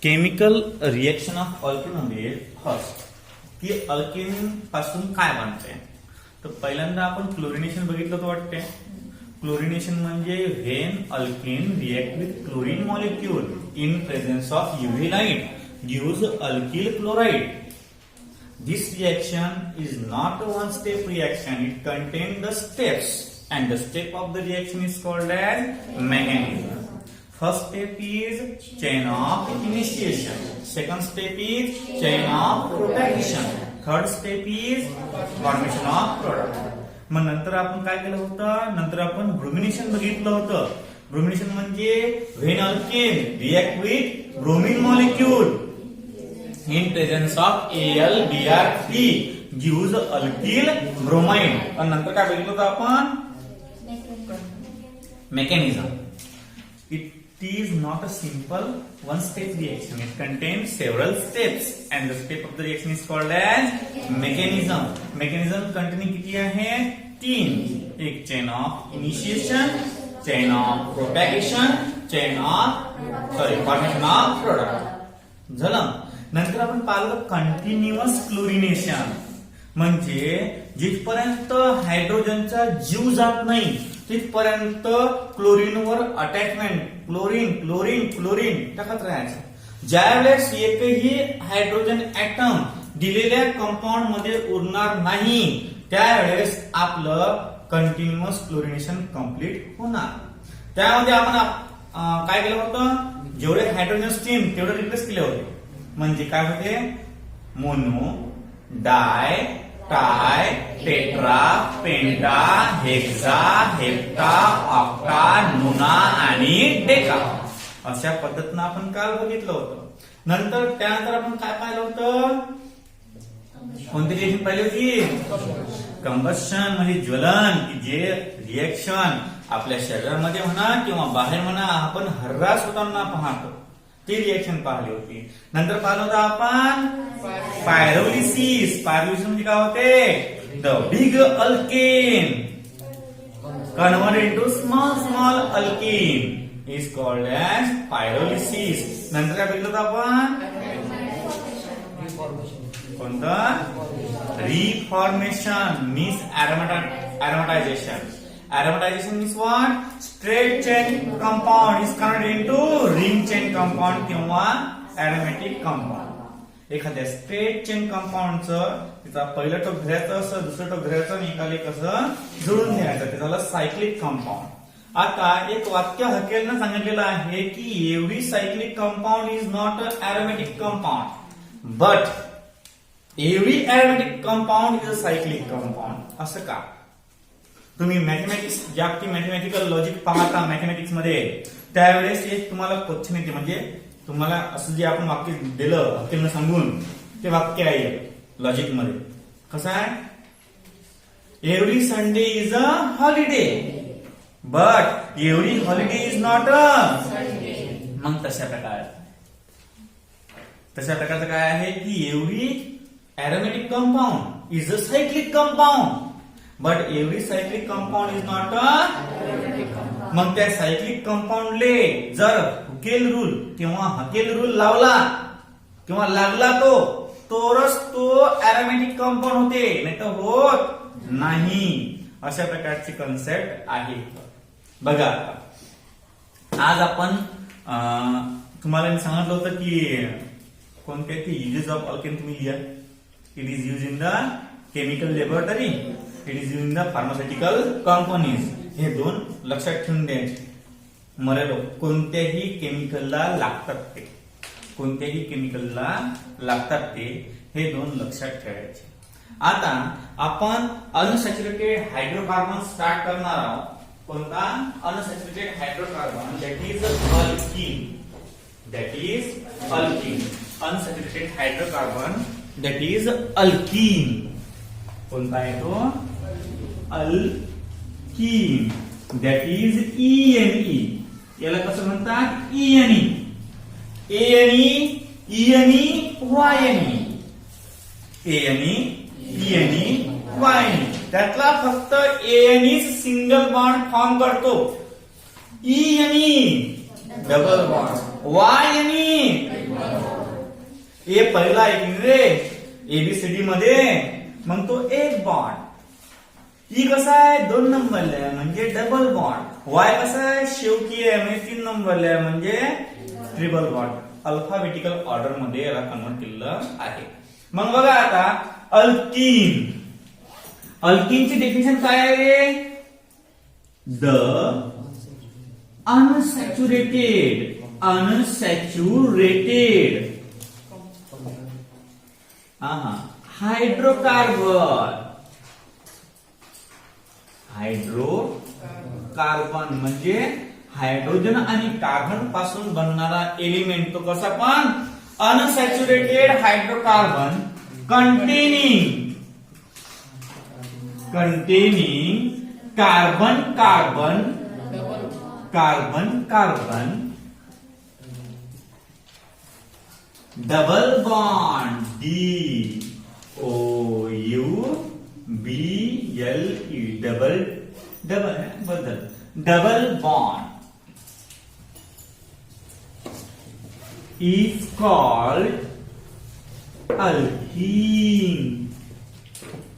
Chemical reaction of alkane मध्ये first की alkane पासून काय बनते. तर पहिल्यांदा आपण क्लोरिनेशन बघितलं तर वाटते. क्लोरिनेशन म्हणजे when alkane react with chlorine molecule in presence of UV light gives alkyl chloride. This reaction is not a one-step reaction. It contains the steps, and the step of the reaction is called as mechanism. First step is chain of initiation. Second step is chain of propagation. Third step is formation of product. मग नंतर आपण काय केलं होतं, नंतर आपण bromination बघितलं होतं. ब्रोमिनेशन म्हणजे when alkane react with bromine molecule in presence of AlBr3 gives alkyl bromide. आणि नंतर काय बघितलं होतं आपण, mechanism. It is not a simple one step reaction. It contains several steps and the step of the reaction is called as mechanism. Mechanism containing किती आहे, 3. एक chain of initiation, chain of propagation, chain of formation of product. झालं. नंतर आपण पाहिलं continuous chlorination म्हणजे जिथपर्यंत हायड्रोजनचा जीव जात नाही तिथपर्यंत क्लोरीनवर अटॅचमेंट क्लोरीन क्लोरीन क्लोरीन टाकत राहायचं. ज्यावेळेस एकही हायड्रोजन ऍटम दिलेल्या कंपाऊंड मध्ये उरणार नाही त्यावेळेस आपलं कंटिन्युअस क्लोरिनेशन कंप्लीट होणार. त्यामध्ये आपण काय केलं होतं, जेवढे हायड्रोजन स्ट्रीम तेवढे रिप्लेस केले होते. म्हणजे काय होते, मोनो, डाय, टाय, टेट्रा, पेंटा, हेक्सा, हेप्टा, ऑक्टा, नुना आणि डेका अशा पद्धतीनं आपण काल बघितलं होतं. त्यानंतर आपण काय पाहिलं होतं, कोणती रिएक्शन पाहिली होती, कंबशन म्हणजे ज्वलन, की जे रिएक्शन आपल्या शरीरामध्ये म्हणा किंवा बाहेर म्हणा आपण हर्रास होताना पाहतो ती रिएक्शन पाहिली होती. नंतर पाहिलं होतं आपण पायरोलिसिस. पायरोलिसिस म्हणजे काय होते, the big alkane convert into small alkane is called as pyrolysis. नंतर काय बघितलं होतं आपण, कोणतं, reformation means aromatization. Aromatization means what? Straight chain compound is converted into ring chain compound किंवा aromatic compound. एखाद्या स्ट्रेट चेन कंपाऊंडचं तिचा पहिला टोक घ्यायचं असं, दुसरं टोक घ्यायचं आणि एकाला कसं जुळून घ्यायचं, ते झालं सायक्लिक कंपाऊंड. आता एक वाक्य हकेलनं सांगितलेलं आहे की every cyclic compound is not a aromatic compound but every aromatic compound is a cyclic compound. असं का? तुम्ही मॅथमॅटिक्स जागतिक मॅथमॅटिकल लॉजिक पाहता मॅथमॅटिक्स मध्ये त्यावेळेस एक तुम्हाला क्वेश्चन येते, म्हणजे तुम्हाला असं जे आपण वाक्य दिलं हकेलनं सांगून ते वाक्य आहे लॉजिक मध्ये कसं आहे, every Sunday is a holiday but every holiday is not a. मग तशा प्रकारचं काय आहे की every aromatic compound is a cyclic compound but every cyclic compound is not a aromatic compound. मग त्या सायक्लिक कंपाऊंडले जर हुकेल रूल किंवा हकेल रूल लावला किंवा लागला तोच तो aromatic compound होते, नाही तर होत नाही. अशा प्रकारची कन्सेप्ट आहे. बघा आज आपण तुम्हाला मी सांगितलं होतं की कोणत्या ते युजेस ऑफ अल्केन तुम्ही लिहा. It is used in the chemical laboratory. It is used in the pharmaceutical companies. हे दोन लक्षात ठेवून द्यायचे. मरेलो कोणत्याही केमिकलला लागतात ते हे दोन लक्षात ठेवायचे. आता आपण अनसॅच्युरेटेड हायड्रोकार्बन स्टार्ट करणार आहोत. कोणता, unsaturated hydrocarbon that is alkyne. Unsaturated hydrocarbon that is alkene. कोणता आहे तो, अल्कीन. that is ENE. याला कसं म्हणतात, ENE, YNE. त्यातला फक्त ANE सिंगल बॉन्ड फॉर्म करतो, ENE डबल बॉन्ड, YNE ए पहिला एक रे एबीसीडी मध्ये, मग तो एक बॉन्ड. ई कसा आहे 2 नंबरला आहे म्हणजे डबल बॉन्ड. वाय कसा आहे शेवटी आहे म्हणजे 3 नंबरला आहे म्हणजे ट्रिपल बॉन्ड. अल्फाबेटिकल ऑर्डर मध्ये याला कन्वर्ट केलेलं आहे. मग बघा आता अल्कीन. अल्कीनची डेफिनेशन काय आहे रे? द अनसॅच्युरेटेड हायड्रोकार्बन म्हणजे हायड्रोजन आणि कार्बन पासून बनणारा एलिमेंट. तो कसा पण unsaturated hydrocarbon containing carbon double bond DOUBLE double bond is called alkyne.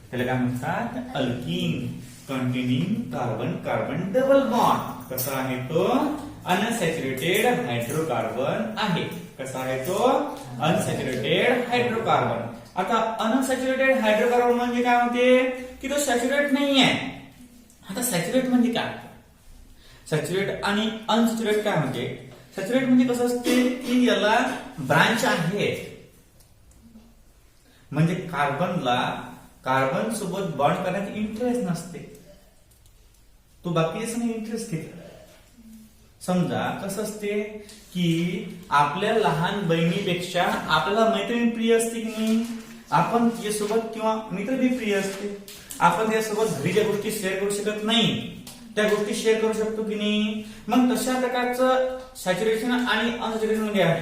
त्याला काय म्हणतात? Alkyne containing carbon double bond. कसा आहे तो? अनसॅच्युरेटेड हायड्रोकार्बन आहे. कसा आहे तो? Unsaturated hydrocarbon. आता अनसॅच्युरेटेड हायड्रोकार्बन म्हणजे काय म्हणते की तो सॅच्युरेट नाहीये. आता सॅच्युरेट म्हणजे काय? सॅच्युरेट आणि अनसॅच्युरेट काय म्हणजे? सॅच्युरेट म्हणजे कसं असते की याला ब्रांच आहे, म्हणजे कार्बन सोबत बॉन्ड करण्यात इंटरेस्ट नसते, तो बाकीच्या इंटरेस्ट घेतो. समजा कसं असते की आपल्या लहान बहिणीपेक्षा आपल्याला मैत्रीण प्रिय असते की नाही, आपण तिच्यासोबत किंवा मित्र बी प्रिय असते, आपण त्यासोबत घरी ज्या गोष्टी शेअर करू शकत नाही त्या गोष्टी शेअर करू शकतो की नाही. मग तशा प्रकारचं सॅच्युरेशन आणि अनसॅच्युरेशन मध्ये आहे.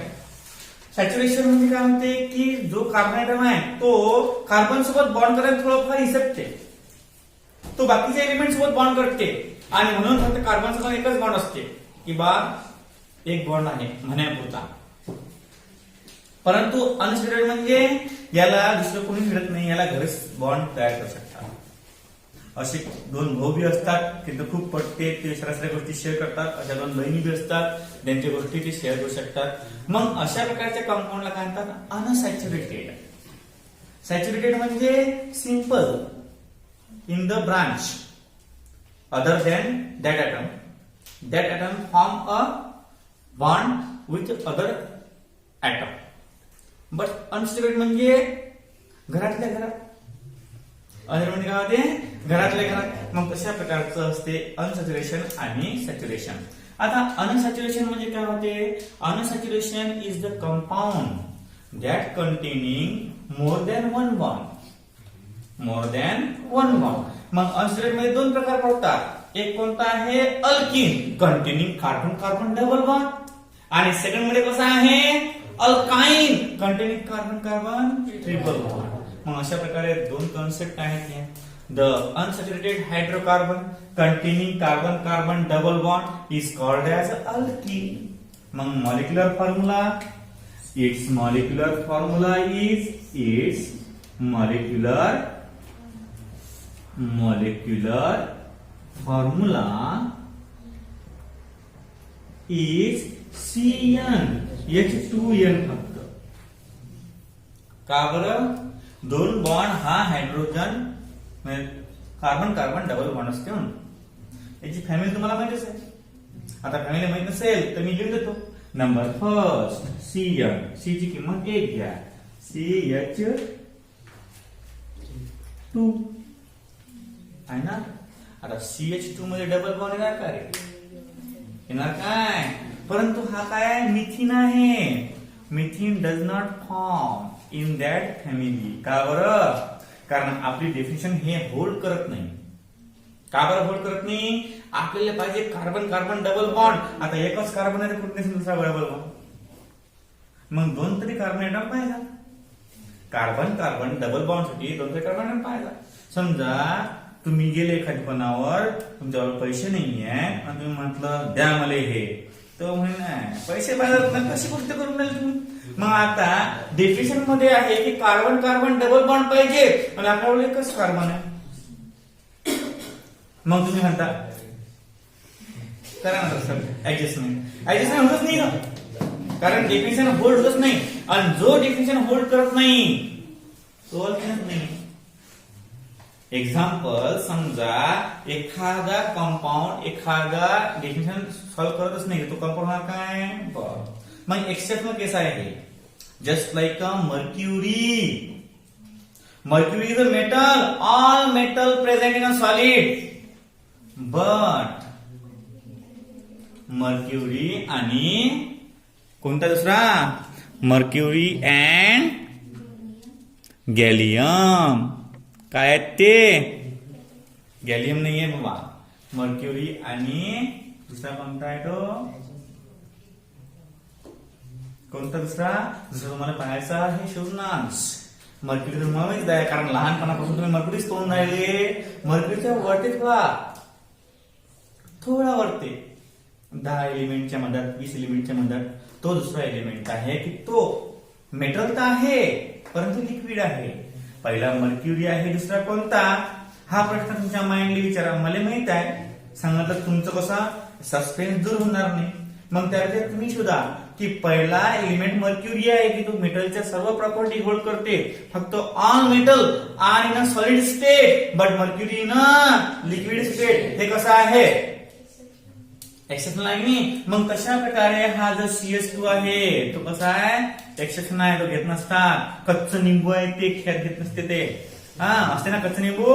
सॅच्युरेशन म्हणजे काय म्हणते की जो कार्बन ऍटम आहे तो कार्बन सोबत बॉन्ड करायला थोडंफार हिसकते, तो बाकीच्या एलिमेंट सोबत बॉन्ड करते आणि म्हणून फक्त कार्बन सोबत एकच बॉन्ड असते की बा एक बॉन्ड आहे म्हणण्यापुरता. परंतु अनसॅच्युरेटेड म्हणजे याला दुसरं कोणी मिळत नाही, याला घरीच बॉन्ड तयार करू शकतात. असे 2 भाऊ बी असतात त्यांचं खूप पटते, ते सरासरी गोष्टी शेअर करतात. अशा 2 बहिणी बी असतात त्यांच्या गोष्टी ते शेअर करू शकतात. मग अशा प्रकारच्या कंपाऊंडला काय म्हणतात? अनसॅच्युरेटेड. सॅच्युरेटेड म्हणजे simple in the branch other than that atom form a bond with other atom. But unsaturated म्हणजे घरातल्या घरात, म्हणजे काय होते घरातल्या घरात. मग तशा प्रकारचं असते अनसॅच्युरेशन आणि सॅच्युरेशन. आता अनसॅच्युरेशन म्हणजे काय होते? Unsaturation is the compound that containing more than one bond. मग अनसॅच्युरेटेड मध्ये 2 प्रकार पडतात. एक कोणता आहे? Alkene containing carbon double bond. आणि सेकंड मध्ये कसा आहे? Alkyne containing carbon triple bond. मग अशा प्रकारे 2 कॉन्सेप्ट आहेत. The unsaturated hydrocarbon containing carbon double bond is called as alkene. मग मॉलिक्युलर फॉर्म्युला is CnH2n फक्त. का बरं? 2 बॉन्ड हा हायड्रोजन कार्बन डबल बॉन्ड असते म्हणून. याची फॅमिली तुम्हाला माहितीच आहे. आता फॅमिली माहित नसेल तर मी लिहून देतो. नंबर फर्स्ट Cn, C ची किंमत 1 घ्या, CH2 आहे ना. आता CH2 मध्ये डबल बॉन्ड येणार का रे? येणार काय? परंतु हा काय मिथिन आहे. Methine does not form in that family. का बरं? कारण आपली डेफिनेशन हे होल्ड करत नाही. का बरं होल्ड करत नाही? आपल्याला पाहिजे कार्बन डबल बॉन्ड. आता एकच कार्बन आहे कुठे दुसरा डबल बॉन्ड, मग 2 तरी कार्बन ऍटम पाहिजे. कार्बन डबल बॉन्ड साठी 2 तरी कार्बन ऍटम पाहिजे. समजा तुम्ही गेले एखाद्या दुकानावर, तुमच्यावर पैसे नाहीये आणि तुम्ही म्हटलं द्या मला हे, तर म्हणे पैसे पाहिजे कशी गोष्ट करून राहिले तुम्ही. मग आता डेफिनेशन मध्ये आहे की कार्बन कार्बन डबल बॉन्ड पाहिजे आणि आपल्याकडे एकच कार्बन आहे. मग तुम्ही म्हणता करा ना सर ऍडजस्टमेंट होतच नाही ना, कारण डेफिनेशन होल्ड होतच नाही आणि जो डेफिनेशन होल्ड करत नाही तो अल्किनच नाही. एक्झाम्पल समजा एखादा कंपाऊंड एखादा डेफिनेशन सॉल्व्ह करतच नाही तो कंपाऊंड हा काय. मग एक्सेप्शनल केस आहे just like a mercury. Mercury is a metal, all metal present in a solid, but mercury आणि कोणता दुसरा मर्क्युरी अँड गॅलियम काय आहेत ते. गॅलियम नाहीये बाबा, मर्क्युरी आणि दुसरा कोणता आहे तो, कोणता दुसरा तुम्हाला पाहायचा आहे शोधनांश. मर्क्युरी तुम्हाला माहित आहे कारण लहानपणापासून तुम्ही मर्क्युरीच तोंड राहिले. मर्क्युरीच्या वरती थोडा वरती 10 एलिमेंटच्या मधात 20 एलिमेंटच्या मधात तो दुसरा एलिमेंट आहे की तो मेटल तर आहे परंतु लिक्विड आहे. पहिला मर्क्युरी आहे, दुसरा कोणता. हा प्रश्न तुमच्या माइंडली विचारा. मला माहित आहे सांगितलं तुमचं कसा सस्पेन्स दूर होणार नाही. मग त्यावेळेस तुम्ही शोधा की पहिला एलिमेंट मर्क्युरी आहे की तो मेटलच्या सर्व प्रॉपर्टी होल्ड करते, फक्त ऑन मेटल आणि in a solid state, but mercury in a liquid state. हे कसं आहे एक्सेप्शनल आहे नाही. मग कशा प्रकारे हा जो CS2 आहे तो कसा आहे एक्सेप्शन आहे, तो घेत नसतात. कच्च निंबू आहे ते खेळत घेत नसते ते. असते ना कच्च निंबू.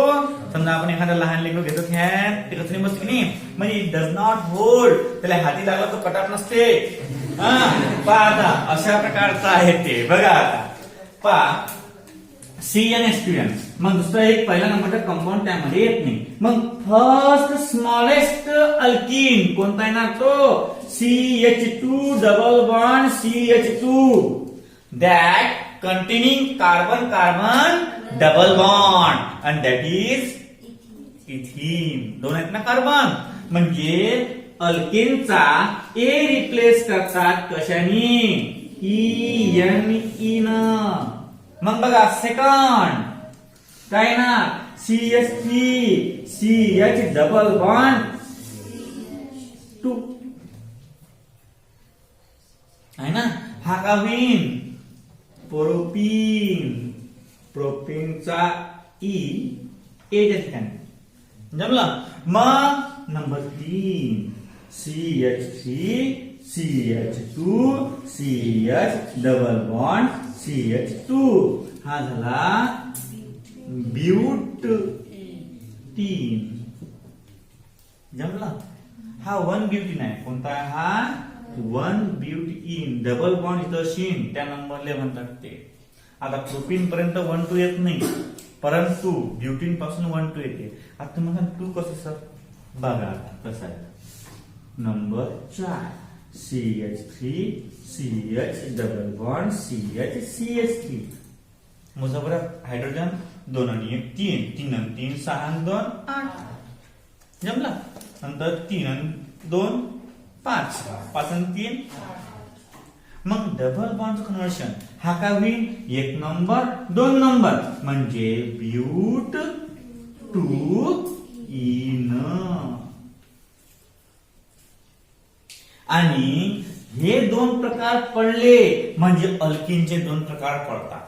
समजा आपण एखादा लहान लेकरू घेतो खेळत ते कच्च निंबू असते की नाही, म्हणजे इट डज नॉट होल्ड, त्याला हाती लागला तो कटाप नसते. पहा आता अशा प्रकारचं आहे ते. बघा आता पहा CnH2n. मग दुसरा एक पहिला नंबरचा कंपाऊंड त्यामध्ये येत नाही. मग फर्स्ट स्मॉलेस्ट अल्किन कोणता येणार तो CH2 double bond CH2 that containing carbon carbon double bond and that is ethene. दोन आहेत ना कार्बन, म्हणजे अल्केनचा ए रिप्लेस करतात कशाने ENE न. मग बघा सेकंड काय ना CH3 CH डबल बॉन्ड 2 आहे ना. हा का होईन प्रोपीन. प्रोपीनचा E एच्या ठिकाणी जमलं. मग number 3 CH3 CH2 CH double bond CH2. हा झाला ब्यूटीन. जमला. हा 1 ब्यूटीन आहे. कोणता आहे हा 1 ब्यूटीन. डबल बॉन्ड इथं शीन त्या नंबरला म्हणतात ते. आता प्रोपीन पर्यंत 1 2 येत नाही परंतु ब्यूटीन पासून 1 2 येते. आता तुम्हाला 2 कसं सर बघा आता कसं आहे. Number 4 CH3 CH double bond CH CH3. मोजा बरं हायड्रोजन 2 आणि 1 3 3 आणि 3 6 आणि 2 8. जमला. नंतर 3 आणि 2 5 5 आणि 3. मग डबल बॉन्डचं कन्व्हर्शन हा काय होईल 1 नंबर 2 नंबर म्हणजे ब्यूट 2 इन. आणि हे 2 प्रकार पडले म्हणजे अल्किनचे 2 प्रकार पडतात.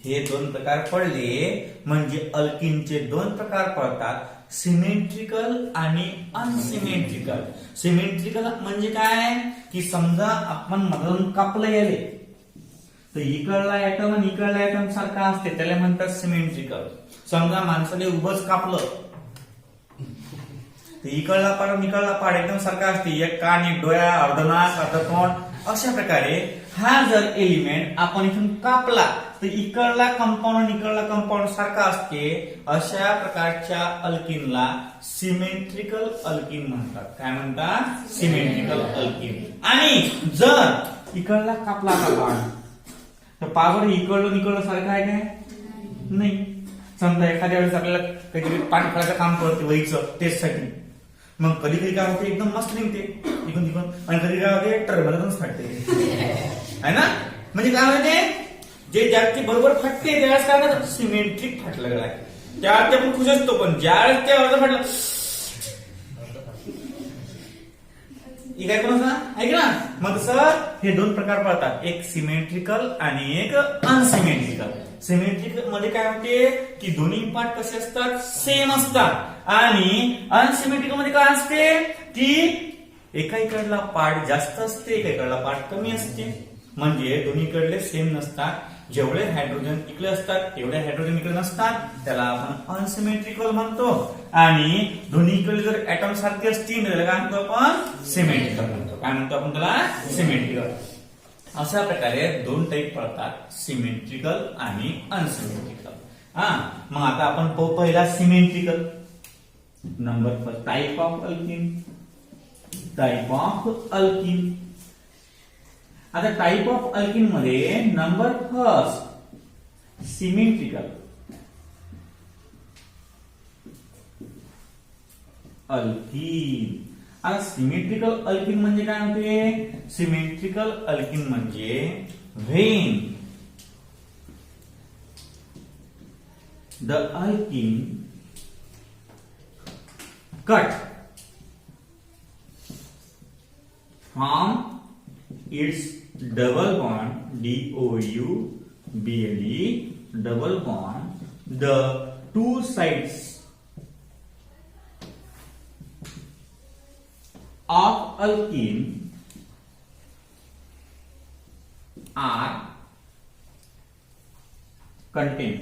हे 2 प्रकार पडले म्हणजे अल्किनचे 2 प्रकार पडतात, सिमेट्रिकल आणि अनसिमेट्रिकल. सिमेट्रिकल म्हणजे काय की समजा आपण मधून कापलं गेले तर इकडला ऍटम आणि इकडला ऍटम सारखा असते त्याला म्हणतात सिमेट्रिकल. समजा माणसाने उभंच कापलं तर इकडला पाड आणि इकडला पाड एकदम सारखा असते, एक कान एक डोळा अर्धनाक अर्धतोंड. अशा प्रकारे हा जर एलिमेंट आपण इथून कापला तर इकडला कंपाऊंड आणि इकडला कंपाऊंड सारखा असते. अशा प्रकारच्या अल्किनला सिमेट्रिकल अल्किन म्हणतात. काय म्हणतात सिमेट्रिकल अल्किन. आणि जर इकडला कापला पाड तर पावर इकडलं इकडलं सारखं आहे काय नाही. समजा एखाद्या वेळेस आपल्याला काहीतरी पाणी खायचं काम करते वहीचं टेस्टसाठी, मग कधी कधी काय होते एकदम मस्त निघते इकडून तिकडून आणि कधी काय होते टर्बलन्स फाटते. आहे ना. म्हणजे काय म्हणते जे ज्याची बरोबर फाटते त्यावेळेस काय म्हणतात सिमेट्रिक फाटलं गेलाय. त्यावेळेस ते आपण खुश असतो, पण ज्यावेळेस ते अर्ध फाटलं काय कोणाचा ऐक ना. मग तसं हे दोन प्रकार पडतात, एक सिमेट्रिकल आणि एक अनसिमेट्रिकल. सिमेट्रिकल मध्ये काय होते की दोन्ही पार्ट कसे असतात सेम असतात, आणि अनसिमेट्रिकल मध्ये काय असते की एका इकडला पार्ट जास्त असते, एका इकडला पार्ट कमी असते. म्हणजे दोन्हीकडले सेम नसतात. जेवढे हायड्रोजन इकडे असतात तेवढे हायड्रोजन इकडे नसतात, त्याला आपण अनसिमेट्रिकल म्हणतो. आणि दोन्हीकडे जर ऍटम सारखे असतील त्याला काय म्हणतो आपण सिमेट्रिकल म्हणतो. काय म्हणतो आपण त्याला सिमेट्रिकल. अशा प्रकारे दोन टाईप पडतात, सिमेट्रिकल आणि अनसिमेट्रिकल. मग आता आपण पहिला symmetrical. Number first type of alkene. Type of alkene. आता टाइप ऑफ अल्किन मध्ये नंबर फर्स्ट सिमेट्रिकल अल्किन. आता सिमेट्रिकल अल्किन म्हणजे काय होते. सिमेट्रिकल अल्किन म्हणजे when the alkene cut from its double bond DOUBLE double bond the two sides of alkene are contain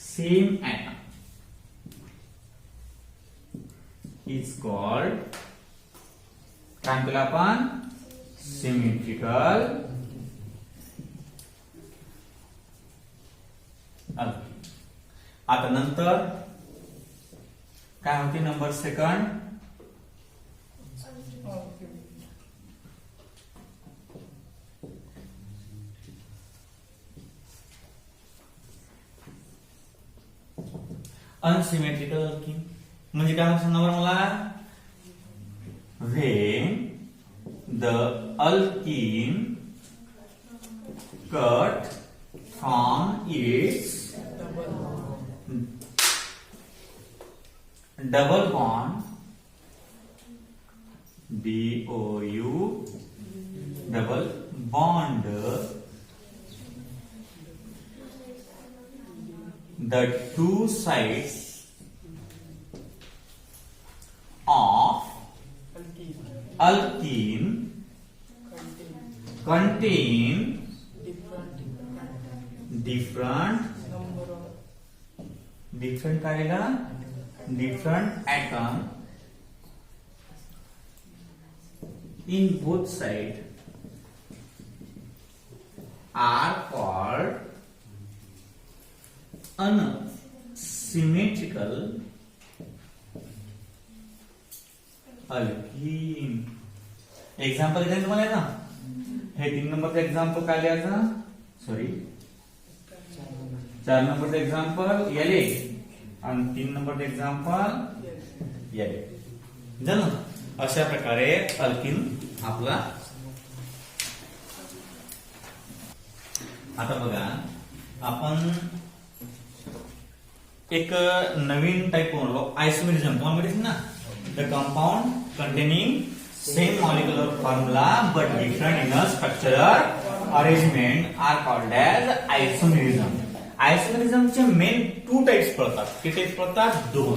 same atom is called काय म्हणतो आपण symmetrical alkene. आता नंतर काय होते नंबर सेकंड अनसिमेट्रिकल अल्किन. म्हणजे काय सांगा मला. when the alkene cut from its double bond DOU double bond the two sides of alkene contain different काढेगा different atom in both sides are called unsymmetrical alkene. Example इथे तुम्हाला ना हे 3 नंबरचं example काय लिहायचं. सॉरी 4 नंबरचं एक्झाम्पल याले आणि 3 नंबरचं एक्झाम्पल याले झालं. अशा प्रकारे अल्किन आपला. आता बघा आपण एक नवीन टाइप म्हणलो आयसोमेरिझम. तुम्हाला माहिती ना the compound containing same molecular formula but different in a structural arrangement are called as isomerism. Isomerism चे मेन 2 टाइप्स पडतात. किती टाइप पडतात. 2.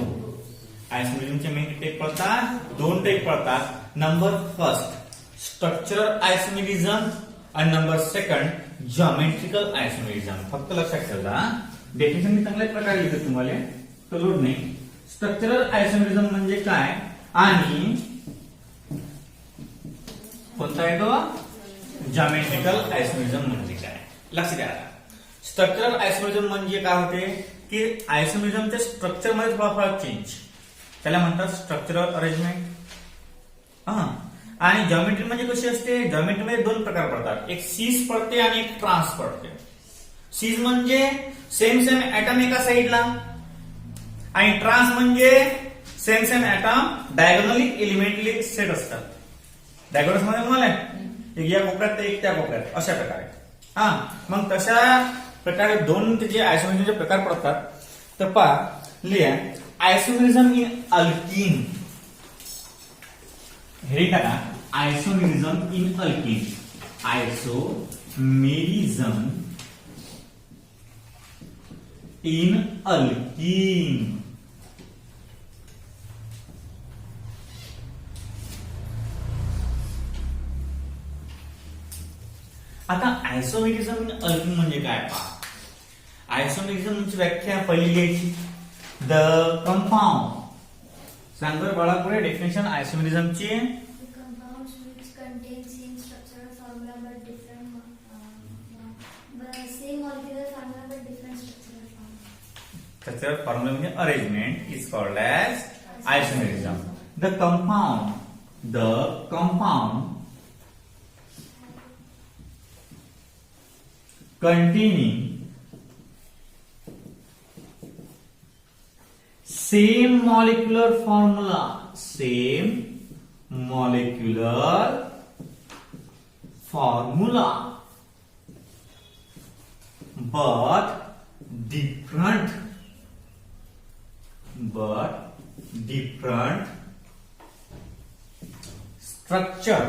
आयसोमेरिझम चे मेन किती टाइप पडतात. 2 टाइप पडतात. नंबर फर्स्ट स्ट्रक्चरल आयसोमेरिझम आणि नंबर सेकंड जॉमेट्रिकल आयसोमेरिझम. फक्त लक्षात ठेवा. डेफिनेशन मी चांगल्या प्रकारे लिहितो तुम्हाला तो लोड नाही. स्ट्रक्चरल आयसोमेरिझम म्हणजे काय आणि कोणता आहे तो जॉमेट्रिकल आयसोमेरिझम म्हणजे काय लक्ष द्या. स्ट्रक्चरल आयसोमेरिझम म्हणजे काय होते की आयसोमेरिझमच्या स्ट्रक्चर मध्ये थोडाफार चेंज त्याला म्हणतात स्ट्रक्चरल अरेंजमेंट. आणि जॉमेट्री म्हणजे कशी असते. जॉमेट्री मध्ये 2 प्रकार पडतात. एक सीस पडते आणि एक ट्रान्स पडते. सीस म्हणजे सेम ऍटम एका साइडला आणि ट्रान्स म्हणजे सेम ऍटम डायगोनली एलिमेंटली सेट असतात. डायगोनल मध्ये म्हणाले एक या कोपऱ्यात तर एक त्या कोपऱ्यात अशा प्रकारे. हा मग तशा प्रकारे दोन जे आयसोमेरिझमचे प्रकार पडतात. तर पहा लिहा आयसोमेरिझम इन अल्कीन. हे टाका isomerism in alkyne. Isomerism in alkyne. आता आयसोमेरिझम इन अल्कीन म्हणजे काय पहा. आयसोमेरिझमची व्याख्या पहिली लिहायची. The compound. सांग बरं बाळा पुढे definition आयसोमेरिझमची. Compounds which contain same structural formula but different same molecular formula but different structural formula. Structural formula म्हणजे arrangement is called as isomerism. The compound containing same molecular formula but different structure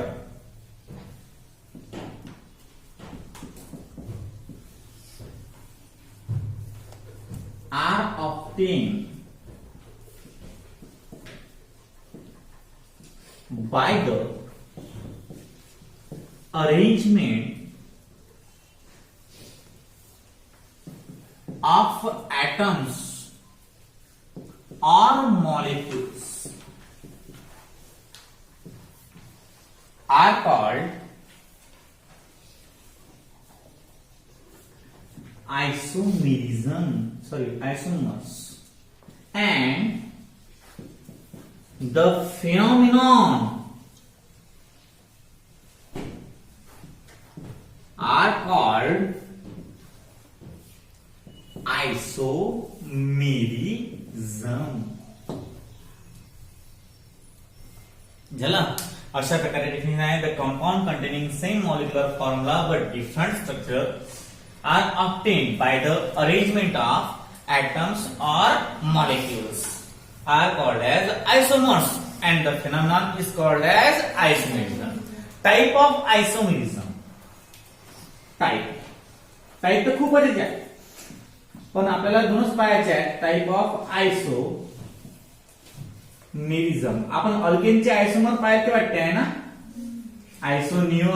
are obtained by the arrangement of atoms or molecules are called isomers. And the phenomenon are called isomerism. झाला. अशा प्रकारे definition आहे. The compound containing same molecular formula but different structure are obtained by the arrangement of atoms or molecules are called as isomers, and the phenomenon is called as isomerism. Type of isomerism. Type तर खूपच आहे पण आपल्याला दोनच पाहायचे आहेत. Type of isomerism. आपण अल्केनचे आयसोमर पाहिजे ते वाटते आहे ना. आयसोनिओ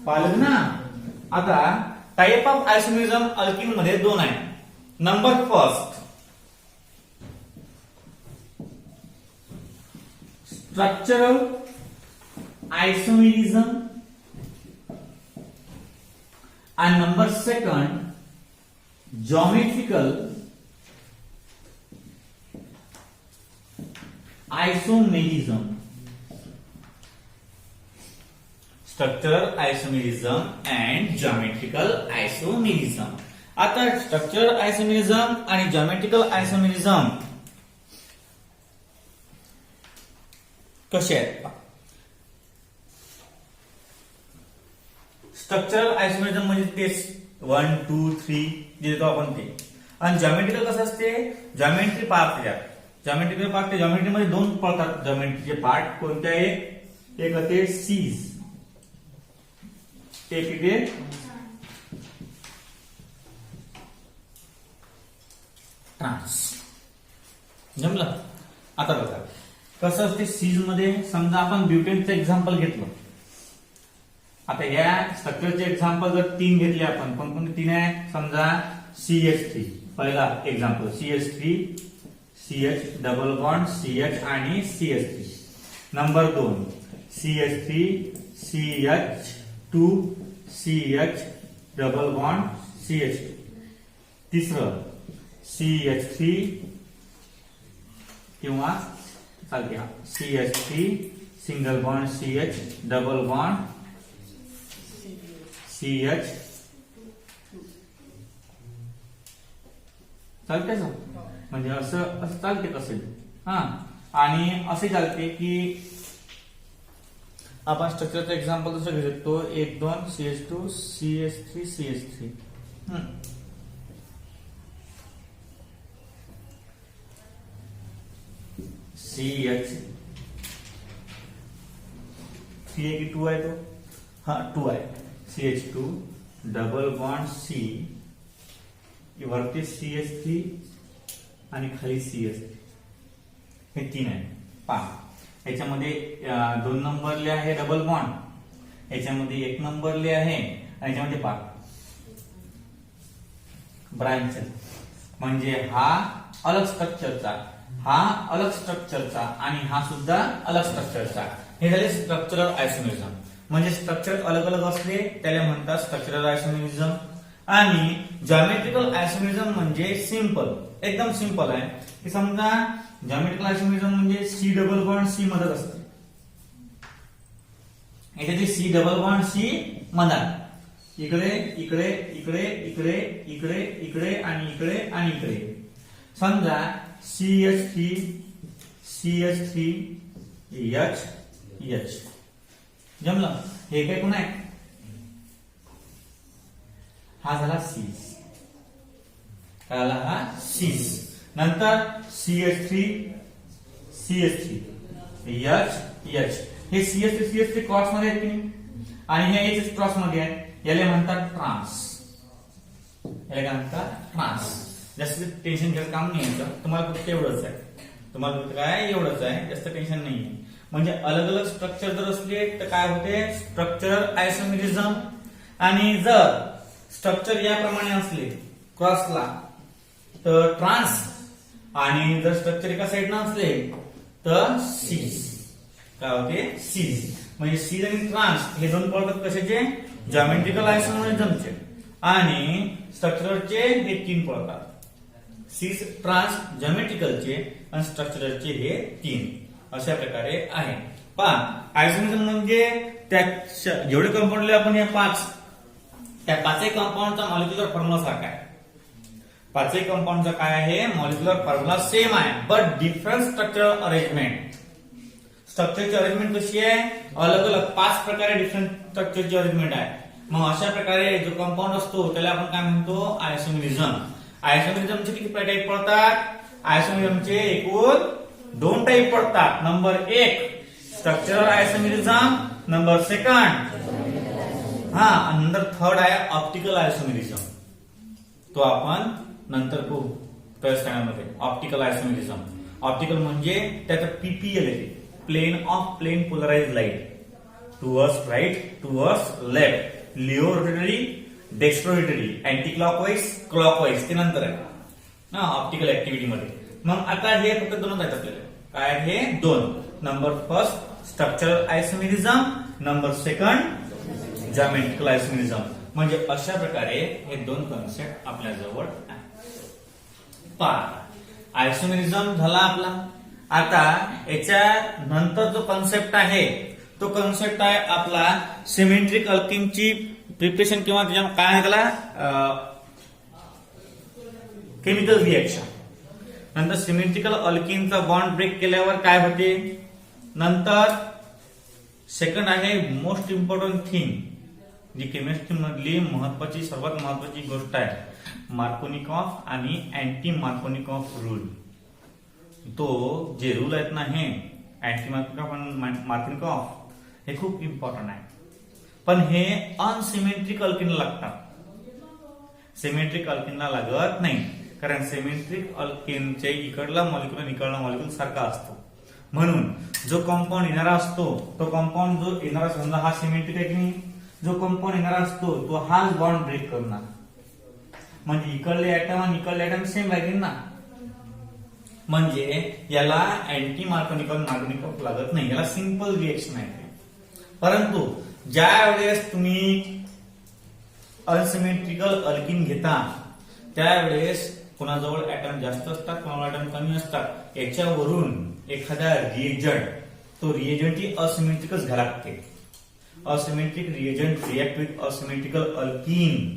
पाहिलं ना. आता टाइप ऑफ आयसोमेरिझम अल्किन मध्ये दोन आहे. Number first structural isomerism and number second geometrical isomerism. Structural isomerism and geometrical isomerism. आता structural isomerism आणि geometrical isomerism कसे आहेत. स्ट्रक्चरल आयसोमेरिझम म्हणजे तेच 1 2 3 जे देतो आपण ते. आणि जॉमेट्रिकल कसं असते. Geometry part geometrical part geometry मध्ये दोन पडतात. जॉमेट्रीचे पार्ट कोणते आहे. एक होते सीज एक इथे ट्रान्स. जमलं. आता बघा कसं असते. सीज मध्ये समजा आपण ब्युटेनचं एक्झाम्पल घेतलं. आता या स्ट्रक्चरचे एक्झाम्पल जर 3 घेतले आपण. कोणकोणते 3 आहे. समजा CH3 पहिला example CH3 CH double bond CH आणि CH3. Number 2 CH3 CH2 CH double bond CH2. तिसरं CH3 किंवा चालते CH3 single bond CH double bond CH चालते म्हणजे असं चालते कसं. हा आणि असे चालते की आपण स्ट्रक्चरचं एक्झाम्पल जसं घेऊ शकतो 1 2 CH2 CH3 CH3 CH 3 है कि 2 है तो हाँ 2 है CH2 डबल बॉन्ड C वरती CH3 आणि खाली CH3 हे 3 आहे पहा याच्यामध्ये 2 नंबरले आहे डबल बॉन्ड याच्यामध्ये 1 नंबरले आहे आणि याच्यामध्ये पहा ब्रांच म्हणजे हा अलग स्ट्रक्चरचा हा अलग स्ट्रक्चरचा आणि हा सुद्धा अलग स्ट्रक्चरचा हे झाले स्ट्रक्चरल आयसोमेरिझम म्हणजे स्ट्रक्चर अलग अलग असले त्याला म्हणतात स्ट्रक्चरल आयसोमेरिझम आणि जॉमेट्रिकल आयसोमेरिझम म्हणजे सिंपल एकदम सिंपल आहे की समजा जॉमेट्रिकल आयसोमेरिझम म्हणजे C डबल बॉन्ड C मधात असते याच्यात C डबल बॉन्ड C मधात इकडे इकडे इकडे इकडे इकडे इकडे आणि इकडे आणि इकडे समजा CH3 CH3 H H जमलं हे काय कोण आहे हा झाला सीस काय झाला हा सीस नंतर CH3 CH3 H H हे CH3 CH3 क्रॉस मध्ये आहेत की नाही आणि हे H क्रॉस मध्ये आहे याला म्हणतात ट्रान्स याला काय म्हणतात ट्रान्स जास्त टेन्शन घ्यायचं काम नाही आहे तुम्हाला फक्त एवढंच आहे तुम्हाला फक्त काय एवढंच आहे जास्त टेन्शन नाही आहे म्हणजे अलग अलग स्ट्रक्चर जर असले तर काय होते स्ट्रक्चरल आयसोमेरिझम आणि जर स्ट्रक्चर याप्रमाणे असले क्रॉसला तर ट्रान्स आणि जर स्ट्रक्चर एका साइडनं असले तर सीज काय होते सीज म्हणजे सीज आणि ट्रान्स हे दोन पडतात कशाचे जॉमेट्रिकल आयसोमेरिझमचे आणि स्ट्रक्चरलचे हे 3 पडतात सीज ट्रान्स जॉमेट्रिकलचे आणि स्ट्रक्चरलचे हे 3 अशा प्रकारे आहे पहा आयसोमेरिझम म्हणजे त्या जेवढे कंपाऊंडले आपण या 5 त्या 5ही कंपाऊंडचा मॉलिक्युलर फॉर्म्युला सारखा आहे 5ही कंपाऊंडचा काय आहे मॉलिक्युलर फॉर्म्युला सेम आहे बट डिफरंट स्ट्रक्चरल अरेंजमेंट स्ट्रक्चरची अरेंजमेंट कशी आहे अलग अलग 5 प्रकारे डिफरंट स्ट्रक्चरची अरेंजमेंट आहे मग अशा प्रकारे जो कंपाऊंड असतो त्याला आपण काय म्हणतो आयसोमेरिझम आयसोमेरिझमचे किती टाईप पडतात आयसोमेरिझमचे एकूण 2 टाईप पडतात नंबर 1 स्ट्रक्चरल आयसोमेरिझम नंबर 2 हा नंतर 3 आहे ऑप्टिकल आयसोमेरिझम तो आपण नंतर खूप मध्ये ऑप्टिकल आयसोमेरिझम ऑप्टिकल म्हणजे त्याचं PPL येते plane of plane polarised light towards right towards left laevo rotatory dextro rotatory anti clockwise clockwise ते नंतर आहे ना ऑप्टिकल ऍक्टिव्हिटी मध्ये मग आता हे फक्त 2 आहेत आपल्याला काय हे 2 number 1 structural isomerism number 2 geometrical isomerism म्हणजे अशा प्रकारे हे 2 कन्सेप्ट आपल्या जवळ आहेत पहा आयसोमेरिझम झाला आपला आता याच्या नंतर जो कन्सेप्ट आहे तो कन्सेप्ट आहे आपला सिमेट्रिक अल्किनची प्रिपरेशन किंवा त्याच्या काय आहे त्याला केमिकल रिएक्शन नंतर सिमेट्रिकल अल्किनचा बॉन्ड ब्रेक केल्यावर काय होते नंतर सेकंड आहे मोस्ट इम्पॉर्टंट थिंग जी केमिस्ट्री मधली महत्वाची सर्वात महत्वाची गोष्ट आहे मार्कोनिकॉफ आणि अँटी मार्कोनिकॉफ रूल तो जे रूल आहेत ना हे अँटी मार्कोनिकॉफ आणि मार्कोनिकॉफ हे खूप इम्पॉर्टंट आहे पण हे अनसिमेट्रिक अल्किनला लागतात सिमेट्रिक अल्किनला लागत नाही कारण सिमेट्रिक अल्किनचे इकडला मॉलिक्युल आणि इकडला मॉलिक्युल सारखा असतो म्हणून जो कंपाऊंड येणारा असतो तो कंपाऊंड जो येणारा समजा हा सिमेट्रिक आहे की नाही जो कंपाऊंड येणारा असतो तो हाच बॉन्ड ब्रेक करणार म्हणजे इकडले ऍटम आणि इकडले ऍटम सेम राहतील ना म्हणजे याला अँटी मार्कोनिकॉफ लागत नाही याला सिंपल रिएक्शन आहे परंतु ज्या वेळेस तुम्ही अनसिमेट्रिकल अल्किन घेता त्यावेळेस कोणाजवळ ऍटम जास्त असतात कोणाजवळ ऍटम कमी असतात याच्यावरून एखादा रिएजंट तो रिएजंट ही असिमेट्रिकच घ्यायला लागते asymmetric reagent react with asymmetrical alkene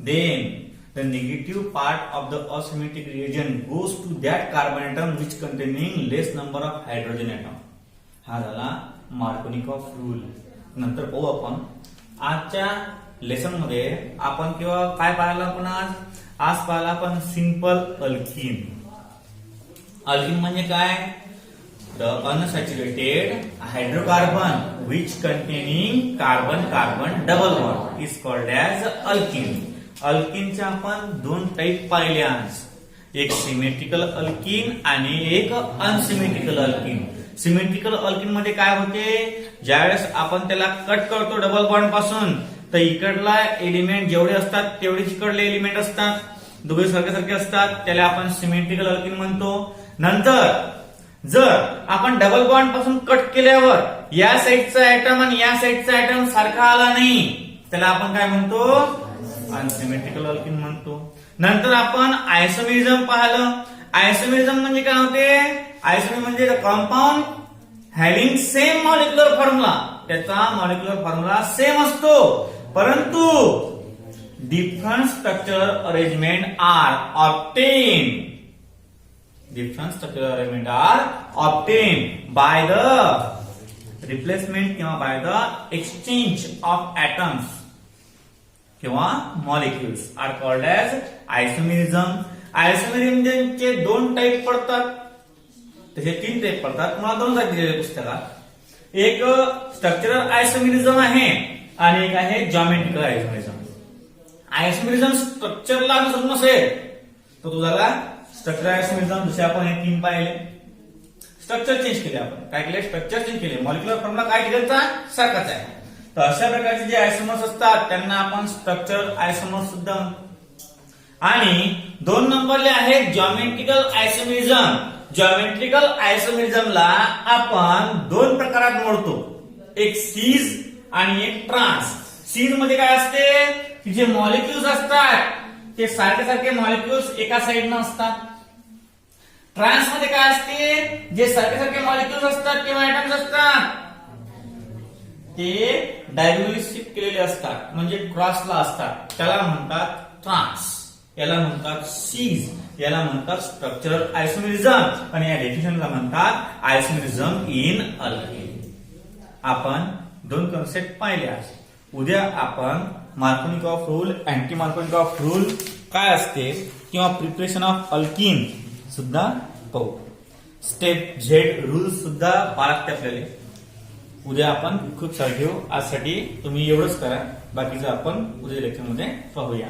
then the negative part of the asymmetric reagent goes to that carbon atom which containing less number of hydrogen atom. हा झाला मार्कोनिकॉफ रूल. नंतर पाहू आपण आजच्या लेसन मध्ये आपण किंवा काय पाहिलं आपण आज पाहिला आपण सिंपल अल्किन. अल्किन म्हणजे काय? The unsaturated hydrocarbon which containing carbon double bond is called as alkene. अल्किनचे आपण दोन टाईप पाहिले आज, एक सिमेट्रिकल अल्किन आणि एक अनसिमेट्रिकल अल्किन. सिमेट्रिकल अल्किन मध्ये काय होते, ज्यावेळेस आपण त्याला कट करतो डबल बॉन्ड पासून, तर इकडला एलिमेंट जेवढे असतात तेवढेच इकडले एलिमेंट असतात, दोघे सारखे असतात, त्याला आपण सिमेट्रिकल अल्किन म्हणतो. नंतर जर आपण डबल बॉन्ड पासून कट केल्यावर या साईडचा ऍटम आणि या साईडचा ऍटम सारखा आला नाही, त्याला आपण काय म्हणतो, अनसिमेट्रिकल अल्किन म्हणतो. नंतर आपण आयसोमेरिझम पाहिलं. आयसोमेरिझम म्हणजे काय होते, आयसोमेरिझम म्हणजे compound having same molecular formula, त्याचा मॉलिक्युलर फॉर्म्युला सेम असतो परंतु different structural arrangement are obtain. Different structural arrangement are obtained by the replacement किंवा by the exchange of atoms किंवा molecules are called as isomerism. Isomerism चे दोन type पडतात, तसे तीन टाइप पडतात. तुम्हाला दोन जाती दिलेल्या पुस्तकात. एक स्ट्रक्चरल आयसोमेरिझम आहे आणि एक आहे जॉमेट्रिकल आयसोमेरिझम. आयसोमेरिझम स्ट्रक्चरला नसेल तर तो झाला स्ट्रक्चरल आयसोमेरिझम. जसे आपण हे तीन पाहिले, स्ट्रक्चर चेंज केले, आपण काय केले, स्ट्रक्चर चेंज केले, मॉलिक्युलर फॉर्म्युला काय केले सारखाच आहे. तर अशा प्रकारचे जे आयसोमर्स असतात त्यांना आपण स्ट्रक्चरल आयसोमर्स सुद्धा म्हणतो. आणि दोन नंबरले आहे जॉमेट्रिकल आयसोमेरिझम. जॉमेट्रिकल आयसोमेरिझमला आपण दोन प्रकारात मोडतो, एक सीज आणि एक ट्रान्स. सीज मध्ये काय असते की जे मॉलिक्युल्स असतात ते सारखे मॉलिक्युल्स एका साइडनं असतात. ट्रान्स मध्ये काय असते, जे सारखे मॉलिक्युल्स असतात किंवा ऍटम्स असतात ते डायगोनली शिफ्ट केलेले असतात, म्हणजे क्रॉसला असतात, त्याला म्हणतात ट्रान्स. याला म्हणतात सीज, याला म्हणतात स्ट्रक्चरल आयसोमेरिझम आणि या डेफिनेशनला म्हणतात आयसोमेरिझम इन अल्किन. आपण दोन कन्सेप्ट पाहिले आज. उद्या आपण Markovnikov rule, anti Markovnikov rule काय असते किंवा प्रिपरेशन ऑफ अल्किन सुद्धा पाहू. स्टेप झेड रूल सुद्धा पाळत आपल्याला. उद्या आपण खूप सारं घेऊ. आजसाठी तुम्ही एवढंच करा, बाकीचं आपण उद्या लेक्चरमध्ये पाहूया.